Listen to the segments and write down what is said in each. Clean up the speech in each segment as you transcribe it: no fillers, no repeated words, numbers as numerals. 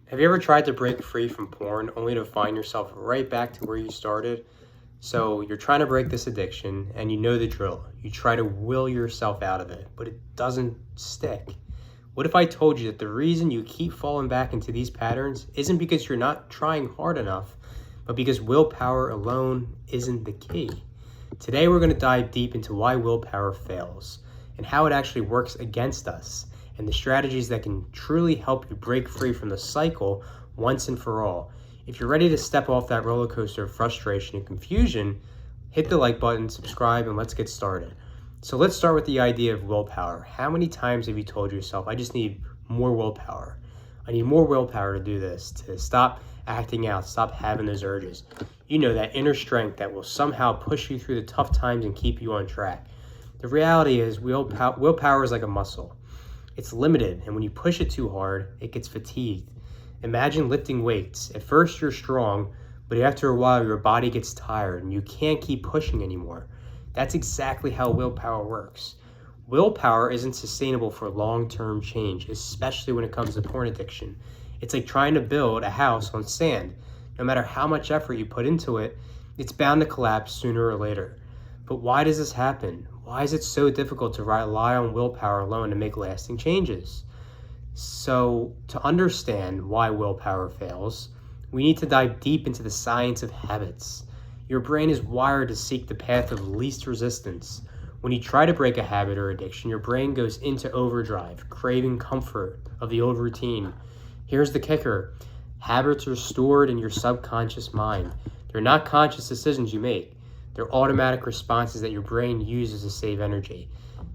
Have you ever tried to break free from porn only to find yourself right back to where you started? So you're trying to break this addiction and you know the drill. You try to will yourself out of it, but it doesn't stick. What if I told you that the reason you keep falling back into these patterns isn't because you're not trying hard enough, but because willpower alone isn't the key? Today we're going to dive deep into why willpower fails and how it actually works against us, and the strategies that can truly help you break free from the cycle once and for all. If you're ready to step off that roller coaster of frustration and confusion, hit the like button, subscribe, and let's get started. So let's start with the idea of willpower. How many times have you told yourself, I just need more willpower? I need more willpower to do this, to stop acting out, stop having those urges. You know, that inner strength that will somehow push you through the tough times and keep you on track. The reality is willpower is like a muscle. It's limited, and when you push it too hard, it gets fatigued. Imagine lifting weights. At first you're strong, but after a while your body gets tired and you can't keep pushing anymore. That's exactly how willpower works. Willpower isn't sustainable for long-term change, especially when it comes to porn addiction. It's like trying to build a house on sand. No matter how much effort you put into it, it's bound to collapse sooner or later. But why does this happen? Why is it so difficult to rely on willpower alone to make lasting changes? So, to understand why willpower fails, we need to dive deep into the science of habits. Your brain is wired to seek the path of least resistance. When you try to break a habit or addiction, your brain goes into overdrive, craving comfort of the old routine. Here's the kicker. Habits are stored in your subconscious mind. They're not conscious decisions you make. They're automatic responses that your brain uses to save energy.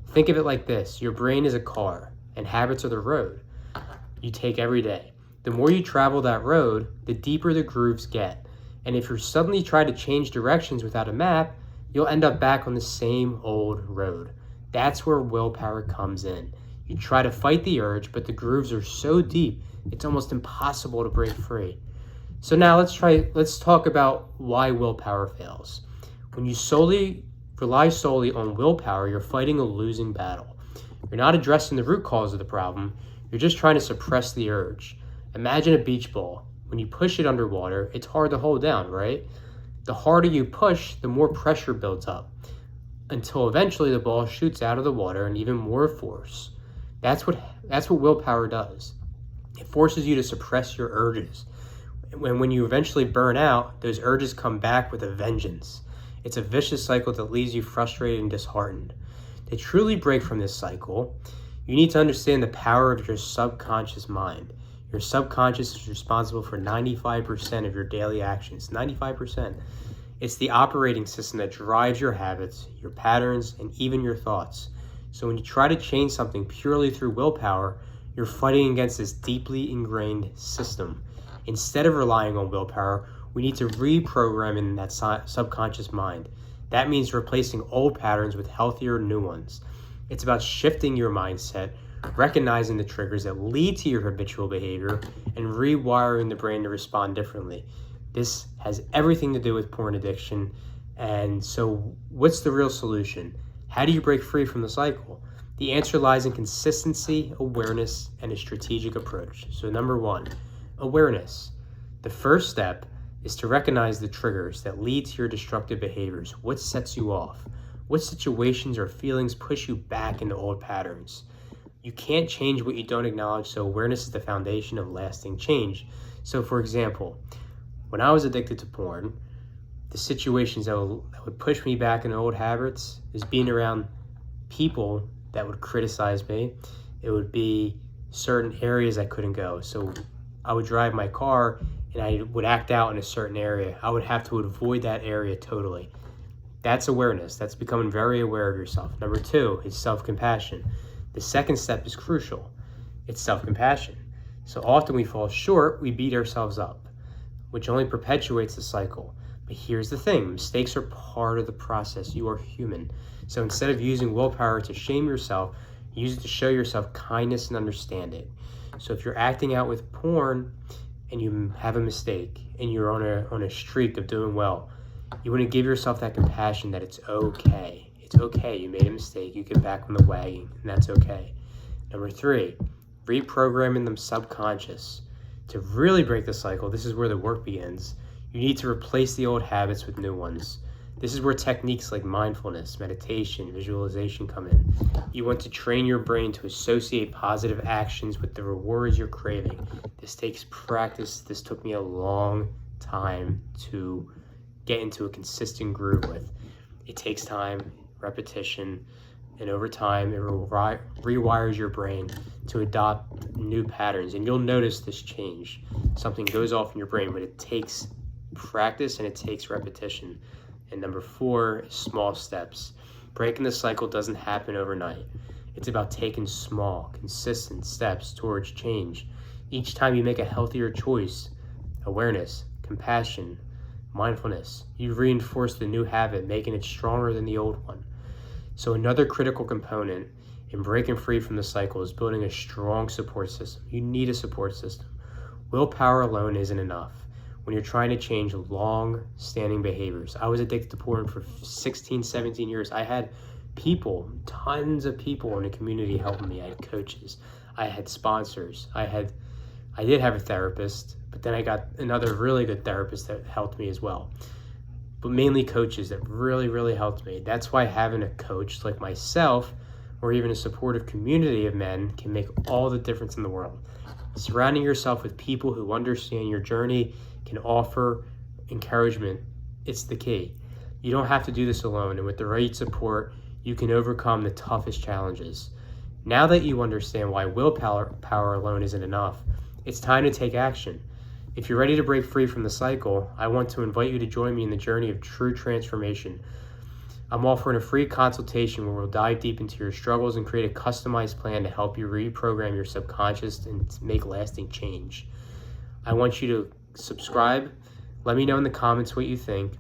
Think of it like this. Your brain is a car, and habits are the road you take every day. The more you travel that road, the deeper the grooves get. And if you suddenly try to change directions without a map, you'll end up back on the same old road. That's where willpower comes in. You try to fight the urge, but the grooves are so deep, it's almost impossible to break free. So now let's talk about why willpower fails. When you rely solely on willpower, you're fighting a losing battle. You're not addressing the root cause of the problem, you're just trying to suppress the urge. Imagine a beach ball. When you push it underwater, it's hard to hold down, right? The harder you push, the more pressure builds up, until eventually the ball shoots out of the water in even more force. That's what willpower does. It forces you to suppress your urges. When you eventually burn out, those urges come back with a vengeance. It's a vicious cycle that leaves you frustrated and disheartened. To truly break from this cycle, you need to understand the power of your subconscious mind. Your subconscious is responsible for 95% of your daily actions. 95%. It's the operating system that drives your habits, your patterns, and even your thoughts. So when you try to change something purely through willpower, you're fighting against this deeply ingrained system. Instead of relying on willpower, we need to reprogram in that subconscious mind. That means replacing old patterns with healthier new ones. It's about shifting your mindset, recognizing the triggers that lead to your habitual behavior, and rewiring the brain to respond differently. This has everything to do with porn addiction. And so what's the real solution? How do you break free from the cycle? The answer lies in consistency, awareness, and a strategic approach. So number one, awareness. The first step is to recognize the triggers that lead to your destructive behaviors. What sets you off? What situations or feelings push you back into old patterns? You can't change what you don't acknowledge, so awareness is the foundation of lasting change. So for example, when I was addicted to porn, the situations that would push me back into old habits is being around people that would criticize me. It would be certain areas I couldn't go. So I would drive my car and I would act out in a certain area. I would have to avoid that area totally. That's awareness. That's becoming very aware of yourself. Number two is self-compassion. The second step is crucial. It's self-compassion. So often we fall short, we beat ourselves up, which only perpetuates the cycle. But here's the thing, mistakes are part of the process. You are human. So instead of using willpower to shame yourself, use it to show yourself kindness and understanding. So if you're acting out with porn and you have a mistake and you're on a streak of doing well, you want to give yourself that compassion that it's okay. It's okay, you made a mistake, you get back on the wagon, and that's okay. Number three, reprogramming them subconscious. To really break the cycle, this is where the work begins. You need to replace the old habits with new ones. This is where techniques like mindfulness, meditation, visualization come in. You want to train your brain to associate positive actions with the rewards you're craving. This takes practice. This took me a long time to get into a consistent groove with. It takes time, repetition, and over time it rewires your brain to adopt new patterns. And you'll notice this change. Something goes off in your brain, but it takes practice and it takes repetition. And number 4, small steps. Breaking the cycle doesn't happen overnight. It's about taking small, consistent steps towards change. Each time you make a healthier choice, awareness, compassion, mindfulness, you reinforce the new habit, making it stronger than the old one. So another critical component in breaking free from the cycle is building a strong support system. You need a support system. Willpower alone isn't enough when you're trying to change long-standing behaviors. I was addicted to porn for 16, 17 years. I had people, tons of people in the community helping me. I had coaches, I had sponsors, I did have a therapist, but then I got another really good therapist that helped me as well. But mainly coaches that really, really helped me. That's why having a coach like myself, or even a supportive community of men, can make all the difference in the world. Surrounding yourself with people who understand your journey, can offer encouragement, it's the key. You don't have to do this alone, and with the right support, you can overcome the toughest challenges. Now that you understand why willpower alone isn't enough, it's time to take action. If you're ready to break free from the cycle, I want to invite you to join me in the journey of true transformation. I'm offering a free consultation where we'll dive deep into your struggles and create a customized plan to help you reprogram your subconscious and make lasting change. I want you to subscribe. Let me know in the comments what you think.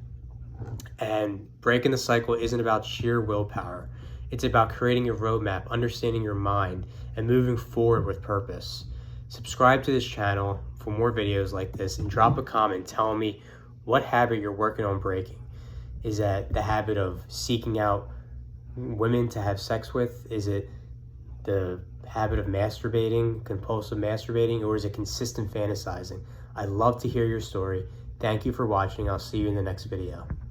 And breaking the cycle isn't about sheer willpower. It's about creating a roadmap, understanding your mind, and moving forward with purpose. Subscribe to this channel for more videos like this, and drop a comment telling me what habit you're working on breaking. Is that the habit of seeking out women to have sex with? Is it the habit of masturbating, compulsive masturbating, or is it consistent fantasizing? I'd love to hear your story. Thank you for watching. I'll see you in the next video.